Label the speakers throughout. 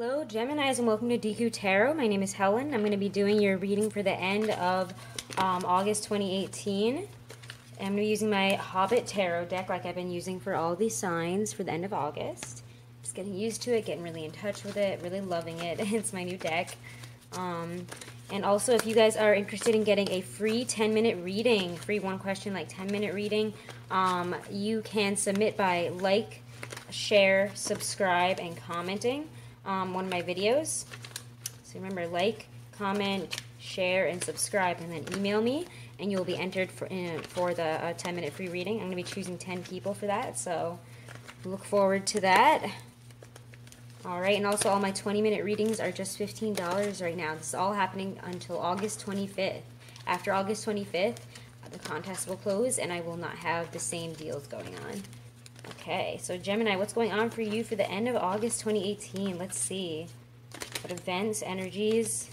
Speaker 1: Hello Geminis and welcome to Deku Tarot. My name is Helen. I'm going to be doing your reading for the end of August 2018. I'm going to be using my Hobbit Tarot deck like I've been using for all these signs for the end of August. Just getting used to it, getting really in touch with it, really loving it. It's my new deck. And also if you guys are interested in getting a free 10-minute reading, free one question like 10-minute reading, you can submit by like, share, subscribe, and commenting one of my videos. So remember, like, comment, share, and subscribe, and then email me, and you'll be entered for the 10-minute free reading. I'm going to be choosing 10 people for that, so look forward to that. Alright, and also all my 20-minute readings are just $15 right now. This is all happening until August 25th. After August 25th, the contest will close, and I will not have the same deals going on. Okay, so Gemini, what's going on for you for the end of August 2018? Let's see. What events, energies,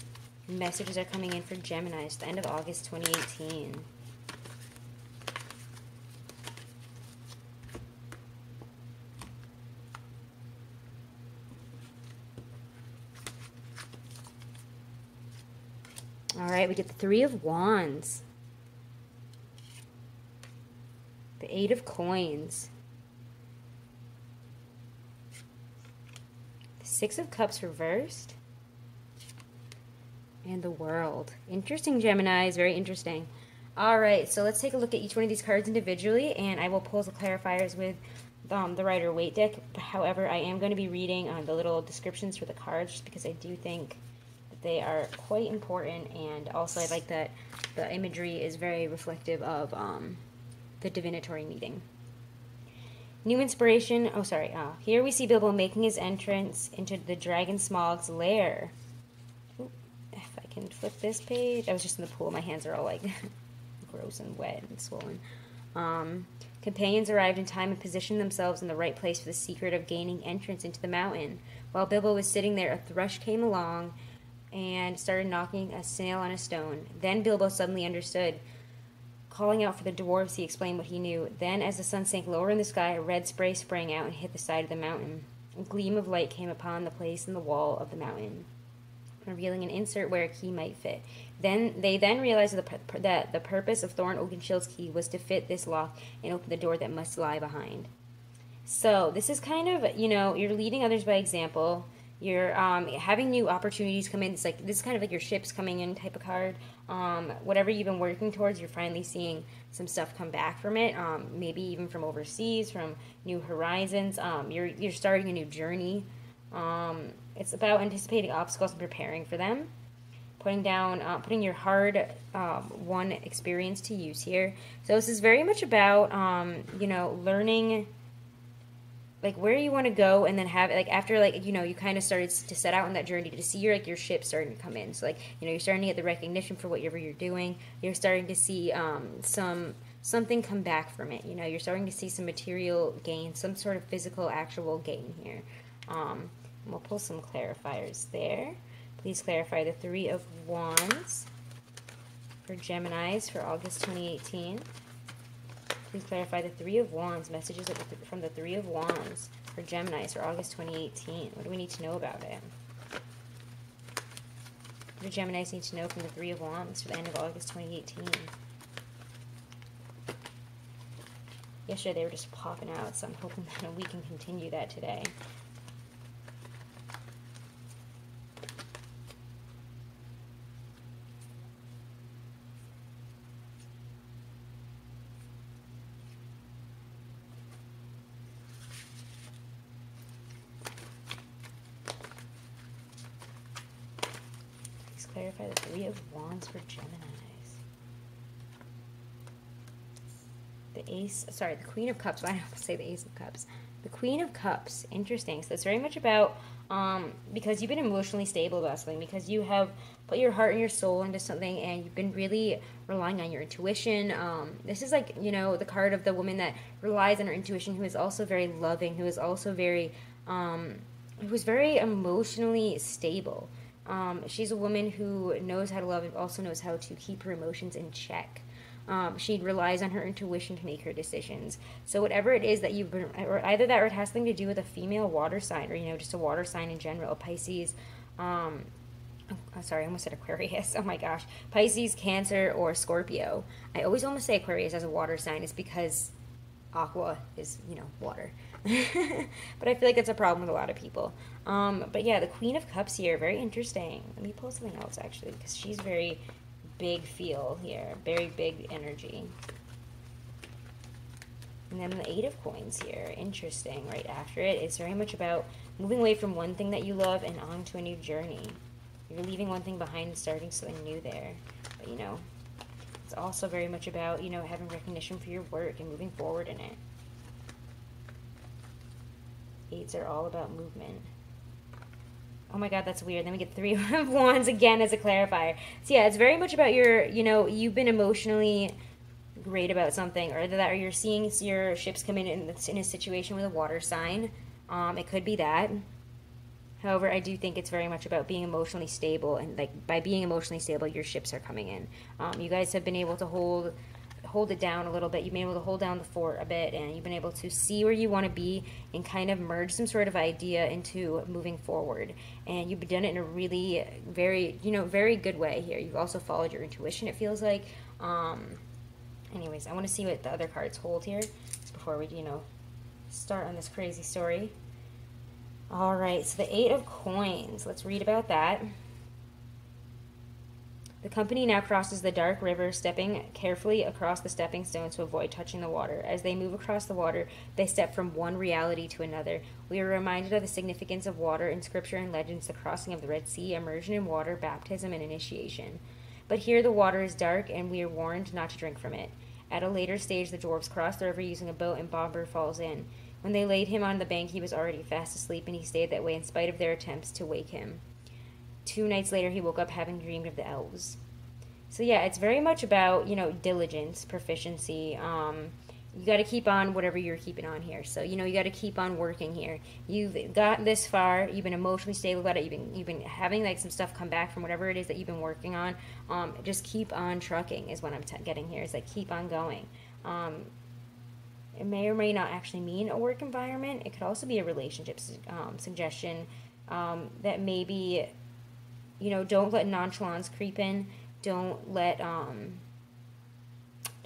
Speaker 1: messages are coming in for Gemini at the end of August 2018? Alright, we get the Three of Wands. The Eight of Coins. Six of Cups reversed. And the World. Interesting, Geminis. Very interesting. Alright, so let's take a look at each one of these cards individually, and I will pull the clarifiers with the Rider-Waite deck. However, I am going to be reading the little descriptions for the cards just because I do think that they are quite important, and also I like that the imagery is very reflective of the divinatory meeting. New inspiration. Oh, sorry. Here we see Bilbo making his entrance into the Dragon Smog's lair. Ooh, if I can flip this page. I was just in the pool. My hands are all like gross and wet and swollen. Companions arrived in time and positioned themselves in the right place for the secret of gaining entrance into the mountain. While Bilbo was sitting there, a thrush came along and started knocking a snail on a stone. Then Bilbo suddenly understood. Calling out for the dwarves, he explained what he knew. Then, as the sun sank lower in the sky, a red spray sprang out and hit the side of the mountain. A gleam of light came upon the place in the wall of the mountain, revealing an insert where a key might fit. They realized that the purpose of Thorin Oakenshield's key was to fit this lock and open the door that must lie behind. So, this is kind of, you're leading others by example. You're having new opportunities come in. It's like, this is kind of like your ship's coming in type of card. Whatever you've been working towards, you're finally seeing some stuff come back from it. Maybe even from overseas, from new horizons. You're starting a new journey. It's about anticipating obstacles and preparing for them. Putting your hard-won experience to use here. So this is very much about, learning like where you want to go, and then have like after you kind of started to set out on that journey to see your ship starting to come in. So you're starting to get the recognition for whatever you're doing. You're starting to see something come back from it. You're starting to see some material gain, some sort of physical actual gain here. We'll pull some clarifiers there. Please clarify the Three of Wands for Geminis for August 2018. Please clarify the Three of Wands, messages from the Three of Wands for Geminis for August 2018. What do we need to know about it? What do Geminis need to know from the Three of Wands for the end of August 2018? Yesterday they were just popping out, so I'm hoping that we can continue that today. Clarify the Three of Wands for Geminis. The Queen of Cups. Why don't I say the Ace of Cups? The Queen of Cups. Interesting. So it's very much about, because you've been emotionally stable about something, because you have put your heart and your soul into something, and you've been really relying on your intuition. This is like, the card of the woman that relies on her intuition, who is also very loving, who is also very, who's very emotionally stable. She's a woman who knows how to love and also knows how to keep her emotions in check. She relies on her intuition to make her decisions. So whatever it is that you've been, or either that or it has something to do with a female water sign, or, you know, just a water sign in general, a Pisces, sorry, I almost said Aquarius. Oh my gosh. Pisces, Cancer, or Scorpio. I always almost say Aquarius as a water sign. It's because aqua is, you know, water. But I feel like that's a problem with a lot of people. But yeah, the Queen of Cups here, very interesting. Let me pull something else actually, because she's very big feel here, very big energy. And then the Eight of Coins here, interesting. Right after it, it's very much about moving away from one thing that you love and on to a new journey. You're leaving one thing behind and starting something new there. But, you know, it's also very much about, you know, having recognition for your work and moving forward in it. Eights are all about movement. Oh my god, that's weird. Then we get Three of Wands again as a clarifier. So yeah, it's very much about your, you know, you've been emotionally great about something, or that, or you're seeing your ships come in a situation with a water sign. It could be that. However, I do think it's very much about being emotionally stable, and like by being emotionally stable, your ships are coming in. You guys have been able to hold it down a little bit. You've been able to hold down the fort a bit, and you've been able to see where you want to be and kind of merge some sort of idea into moving forward. And you've done it in a really very, you know, very good way here. You've also followed your intuition, it feels like. Anyways, I want to see what the other cards hold here before we, you know, start on this crazy story. All right, so the Eight of Coins. Let's read about that. The company now crosses the dark river, stepping carefully across the stepping stones to avoid touching the water. As they move across the water, they step from one reality to another. We are reminded of the significance of water in scripture and legends, the crossing of the Red Sea, immersion in water, baptism, and initiation. But here the water is dark, and we are warned not to drink from it. At a later stage, the dwarves cross the river using a boat, and Bomber falls in. When they laid him on the bank, he was already fast asleep, and he stayed that way in spite of their attempts to wake him. 2 nights later, he woke up having dreamed of the elves. So yeah, it's very much about, you know, diligence, proficiency. You got to keep on whatever you're keeping on here. So, you know, you got to keep on working here. You've got this far. You've been emotionally stable about it. You've been having like some stuff come back from whatever it is that you've been working on. Just keep on trucking is what I'm getting here. It's like keep on going. It may or may not actually mean a work environment. It could also be a relationship suggestion that maybe, you know, don't let nonchalance creep in. Don't let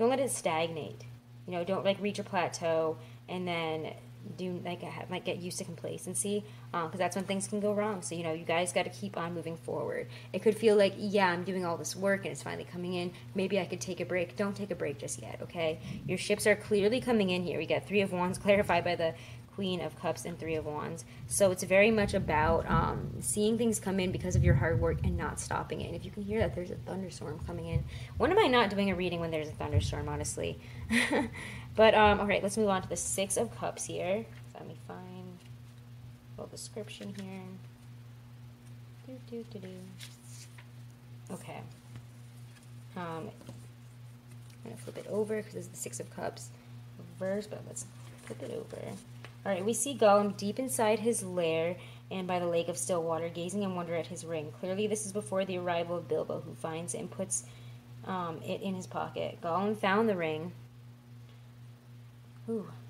Speaker 1: it stagnate. You know, don't like reach a plateau and then do like get used to complacency, because that's when things can go wrong. So, you know, you guys got to keep on moving forward. It could feel like, yeah, I'm doing all this work and it's finally coming in. Maybe I could take a break. Don't take a break just yet, okay? Your ships are clearly coming in here. We got Three of Wands clarified by the Queen of Cups and Three of Wands. So it's very much about seeing things come in because of your hard work and not stopping it. And if you can hear that, there's a thunderstorm coming in. When am I not doing a reading when there's a thunderstorm, honestly? But, all right, let's move on to the Six of Cups here. So let me find a little description here. Okay. I'm going to flip it over because this is the Six of Cups reverse, but let's flip it over. All right, we see Gollum deep inside his lair and by the lake of still water, gazing in wonder at his ring. Clearly, this is before the arrival of Bilbo, who finds it and puts it in his pocket. Gollum found the ring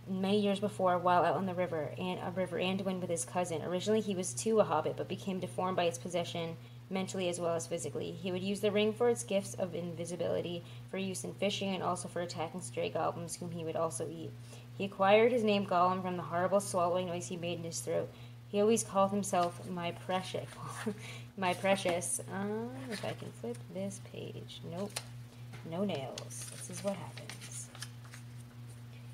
Speaker 1: many years before while out on the river, Anduin with his cousin. Originally, he was too a hobbit, but became deformed by its possession mentally as well as physically. He would use the ring for its gifts of invisibility, for use in fishing, and also for attacking stray goblins, whom he would also eat. He acquired his name Gollum from the horrible swallowing noise he made in his throat. He always called himself my precious. My precious. If I can flip this page. Nope. No nails. This is what happens.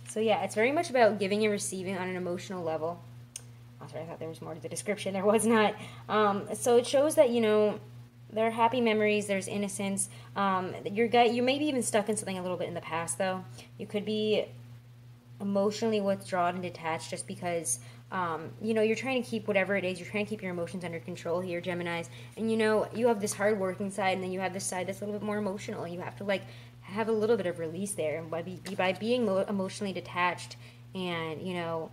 Speaker 1: So yeah, it's very much about giving and receiving on an emotional level. Oh, sorry, I thought there was more to the description. There was not. So it shows that, you know, there are happy memories, there's innocence. You may be even stuck in something a little bit in the past, though. You could be emotionally withdrawn and detached just because, you know, you're trying to keep whatever it is, you're trying to keep your emotions under control here, Geminis. And, you know, you have this hard-working side, and then you have this side that's a little bit more emotional. You have to, like, have a little bit of release there. And by being emotionally detached and, you know,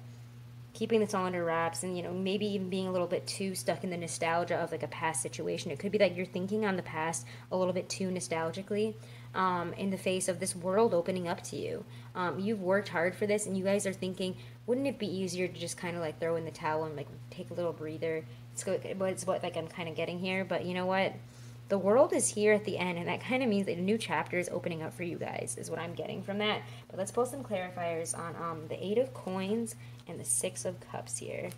Speaker 1: keeping this all under wraps, and, you know, maybe even being a little bit too stuck in the nostalgia of like a past situation. It could be that you're thinking on the past a little bit too nostalgically, in the face of this world opening up to you. You've worked hard for this, and you guys are thinking, wouldn't it be easier to just kind of like throw in the towel and like take a little breather? It's what like I'm kind of getting here. But you know what? The world is here at the end, and that kind of means that a new chapter is opening up for you guys, is what I'm getting from that. But let's pull some clarifiers on the 8 of Coins and the 6 of Cups here.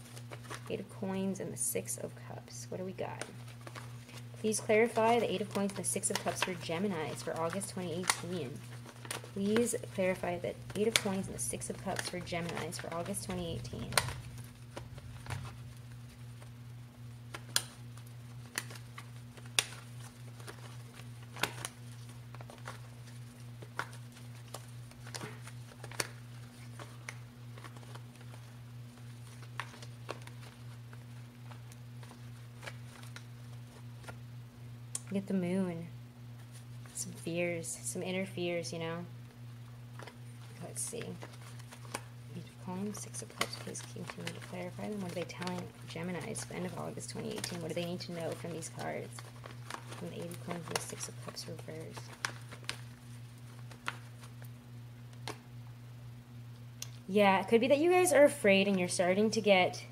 Speaker 1: 8 of Coins and the 6 of Cups. What do we got? Please clarify the 8 of Coins and the 6 of Cups for Geminis for August 2018. Please clarify the 8 of Coins and the 6 of Cups for Geminis for August 2018. Get the Moon. Some fears, some inner fears, you know. Let's see. 8 of Coins, 6 of Cups. Please continue to clarify them. What are they telling Geminis at the end of August 2018? What do they need to know from these cards? From the 8 of Coins and the 6 of Cups reversed. Yeah, it could be that you guys are afraid and you're starting to get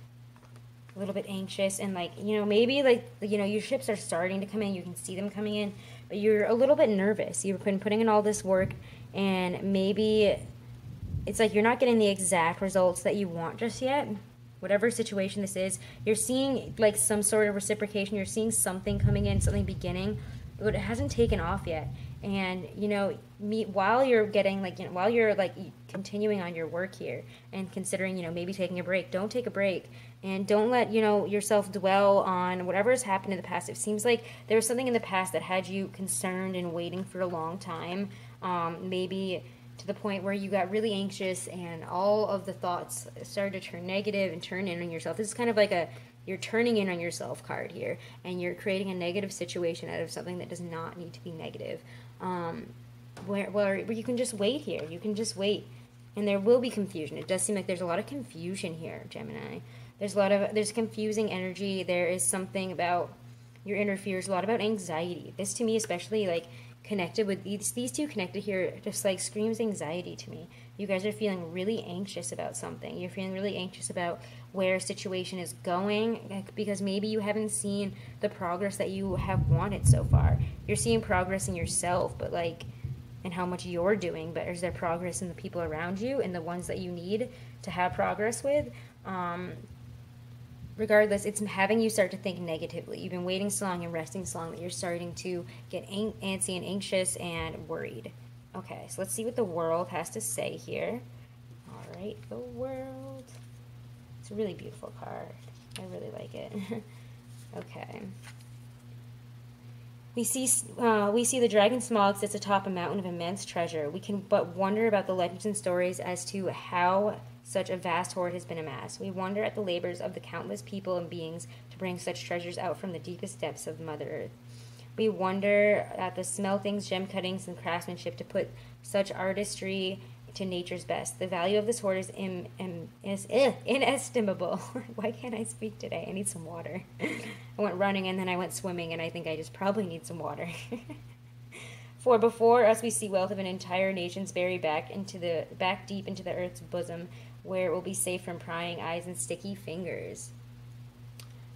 Speaker 1: a little bit anxious, and like, you know, maybe like, you know, your ships are starting to come in, you can see them coming in, but you're a little bit nervous. You've been putting in all this work, and maybe it's like you're not getting the exact results that you want just yet. Whatever situation this is, you're seeing like some sort of reciprocation, you're seeing something coming in, something beginning, but it hasn't taken off yet. And, you know, while you're getting like, you know, while you're like continuing on your work here and considering, you know, maybe taking a break, don't take a break. And don't let, you know, yourself dwell on whatever has happened in the past. It seems like there was something in the past that had you concerned and waiting for a long time. Maybe to the point where you got really anxious and all of the thoughts started to turn negative and turn in on yourself. This is kind of like a, you're turning in on yourself card here. And you're creating a negative situation out of something that does not need to be negative. Where you can just wait here. You can just wait. And there will be confusion. It does seem like there's a lot of confusion here, Gemini. There's confusing energy. There is something about your inner fears, a lot about anxiety. This to me, especially like connected with these two connected here, just like screams anxiety to me. You guys are feeling really anxious about something. You're feeling really anxious about where a situation is going, because maybe you haven't seen the progress that you have wanted so far. You're seeing progress in yourself, but like, and how much you're doing, but is there progress in the people around you and the ones that you need to have progress with? Regardless, it's having you start to think negatively. You've been waiting so long and resting so long that you're starting to get antsy and anxious and worried. Okay, so let's see what the world has to say here. All right, the world. It's a really beautiful card. I really like it. Okay. We see the dragon Smog sits atop a mountain of immense treasure. We can but wonder about the legends and stories as to how such a vast hoard has been amassed. We wonder at the labors of the countless people and beings to bring such treasures out from the deepest depths of Mother Earth. We wonder at the smeltings, gem cuttings, and craftsmanship to put such artistry to nature's best. The value of this hoard is inestimable. Why can't I speak today? I need some water. I went running and then I went swimming, and I think I just probably need some water. For before us we see wealth of an entire nation's buried back deep into the earth's bosom, where it will be safe from prying eyes and sticky fingers.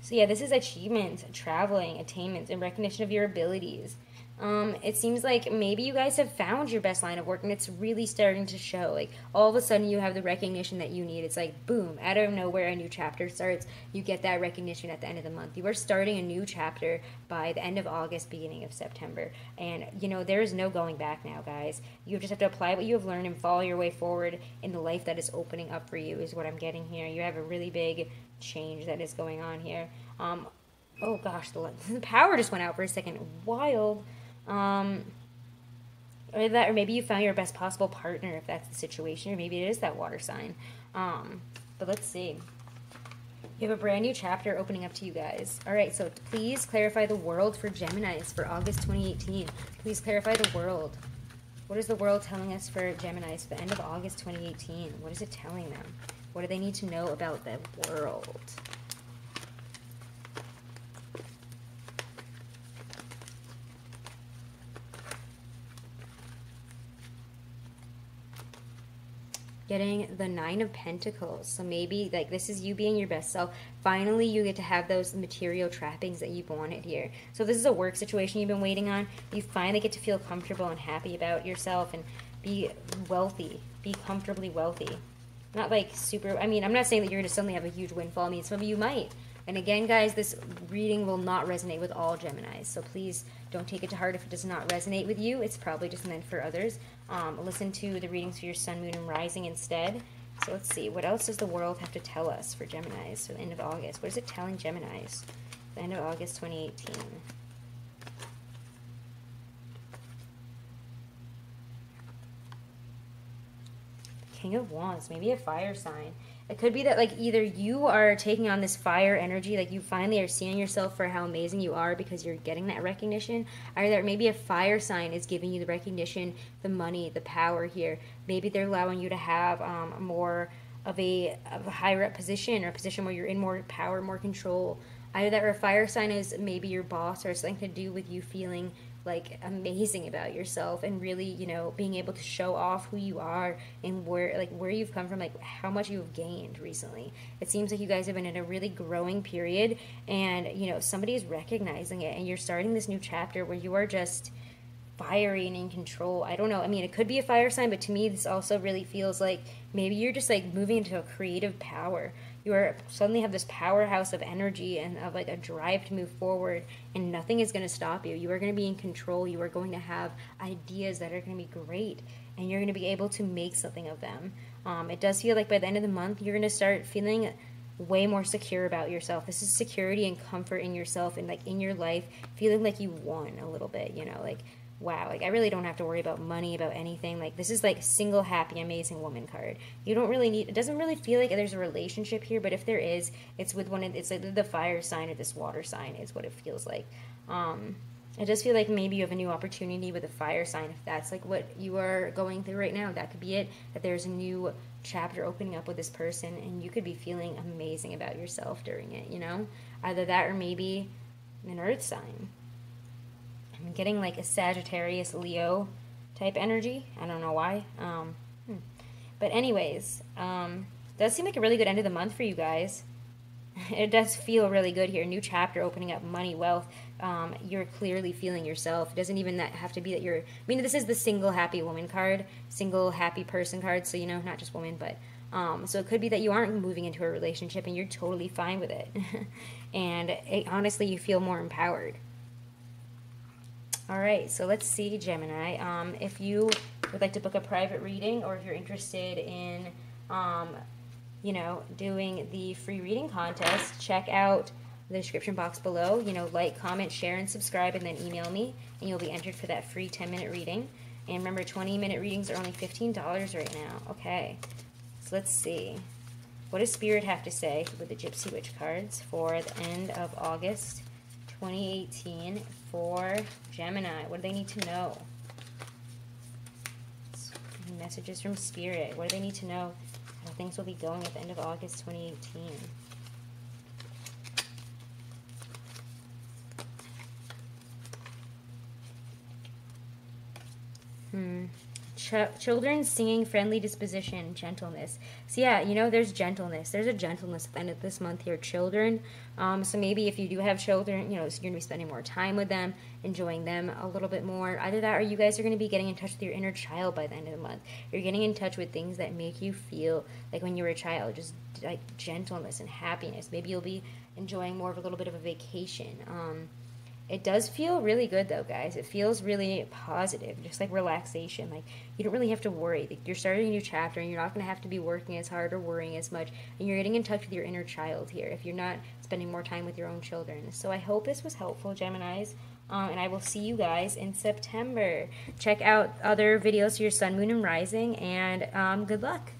Speaker 1: So yeah, this is achievement, traveling, attainment, and recognition of your abilities. It seems like maybe you guys have found your best line of work, and it's really starting to show. Like, all of a sudden you have the recognition that you need. It's like, boom, out of nowhere a new chapter starts. You get that recognition at the end of the month. You are starting a new chapter by the end of August, beginning of September. And, you know, there is no going back now, guys. You just have to apply what you have learned and follow your way forward in the life that is opening up for you, is what I'm getting here. You have a really big change that is going on here. Oh gosh, the power just went out for a second. Wild. Or maybe you found your best possible partner, if that's the situation, or maybe it is that water sign. But let's see. You have a brand new chapter opening up to you guys. All right, so please clarify the world for Geminis for August 2018. Please clarify the world. What is the world telling us for Geminis for the end of August 2018? What is it telling them? What do they need to know about the world? Getting the Nine of Pentacles. So maybe like this is you being your best self. Finally, you get to have those material trappings that you've wanted here. So if this is a work situation you've been waiting on, you finally get to feel comfortable and happy about yourself and be wealthy, be comfortably wealthy. Not like super, I mean, I'm not saying that you're going to suddenly have a huge windfall. I mean, some of you might. And again, guys, this reading will not resonate with all Geminis. So please don't take it to heart if it does not resonate with you. It's probably just meant for others. Listen to the readings for your sun, moon, and rising instead. So let's see. What else does the world have to tell us for Geminis? So the end of August. What is it telling Geminis? The end of August 2018. King of Wands, maybe a fire sign. It could be that like either you are taking on this fire energy, like you finally are seeing yourself for how amazing you are because you're getting that recognition, or that maybe a fire sign is giving you the recognition, the money, the power here. Maybe they're allowing you to have more of a higher up position, or a position where you're in more power, more control. Either that or a fire sign is maybe your boss, or something to do with you feeling like amazing about yourself and really, you know, being able to show off who you are and where you've come from, like how much you've gained recently. It seems like you guys have been in a really growing period, and you know, somebody is recognizing it, and you're starting this new chapter where you are just fiery and in control. I don't know. I mean, it could be a fire sign, but to me, this also really feels like maybe you're just like moving into a creative power. You are suddenly have this powerhouse of energy and of like a drive to move forward, and nothing is going to stop you. You are going to be in control. You are going to have ideas that are going to be great, and you're going to be able to make something of them. It does feel like by the end of the month, you're going to start feeling way more secure about yourself. This is security and comfort in yourself and like in your life, feeling like you won a little bit, you know, like wow, like I really don't have to worry about money, about anything. Like this is like single, happy, amazing woman card. You don't really need, it doesn't really feel like there's a relationship here, but if there is, it's with one of, it's like the fire sign or this water sign is what it feels like. It does feel like maybe you have a new opportunity with a fire sign. If that's like what you are going through right now, that could be it, that there's a new chapter opening up with this person, and you could be feeling amazing about yourself during it, you know? Either that or maybe an earth sign. I'm getting like a Sagittarius Leo type energy. I don't know why. But anyways, does seem like a really good end of the month for you guys. It does feel really good here. New chapter opening up, money, wealth. You're clearly feeling yourself. It doesn't even have to be that you're, I mean, this is the single happy woman card, single happy person card. So, you know, not just woman, but so it could be that you aren't moving into a relationship and you're totally fine with it. And honestly, you feel more empowered. All right, so let's see, Gemini. If you would like to book a private reading, or if you're interested in, you know, doing the free reading contest, check out the description box below. You know, like, comment, share, and subscribe, and then email me, and you'll be entered for that free 10-minute reading. And remember, 20-minute readings are only $15 right now. Okay, so let's see. What does Spirit have to say with the Gypsy Witch cards for the end of August 2018 for Gemini? What do they need to know? Messages from Spirit. What do they need to know? How things will be going at the end of August 2018. Children singing, friendly disposition, gentleness. So yeah, you know, there's gentleness. There's a gentleness at the end of this month here. Children. So maybe if you do have children, you know, so you're going to be spending more time with them, enjoying them a little bit more. Either that or you guys are going to be getting in touch with your inner child by the end of the month. You're getting in touch with things that make you feel like when you were a child, just like gentleness and happiness. Maybe you'll be enjoying more of a little bit of a vacation. It does feel really good, though, guys. It feels really positive, just like relaxation. Like, you don't really have to worry. Like, you're starting a new chapter, and you're not going to have to be working as hard or worrying as much. And you're getting in touch with your inner child here if you're not spending more time with your own children. So I hope this was helpful, Geminis. And I will see you guys in September. Check out other videos for your sun, moon, and rising, and good luck.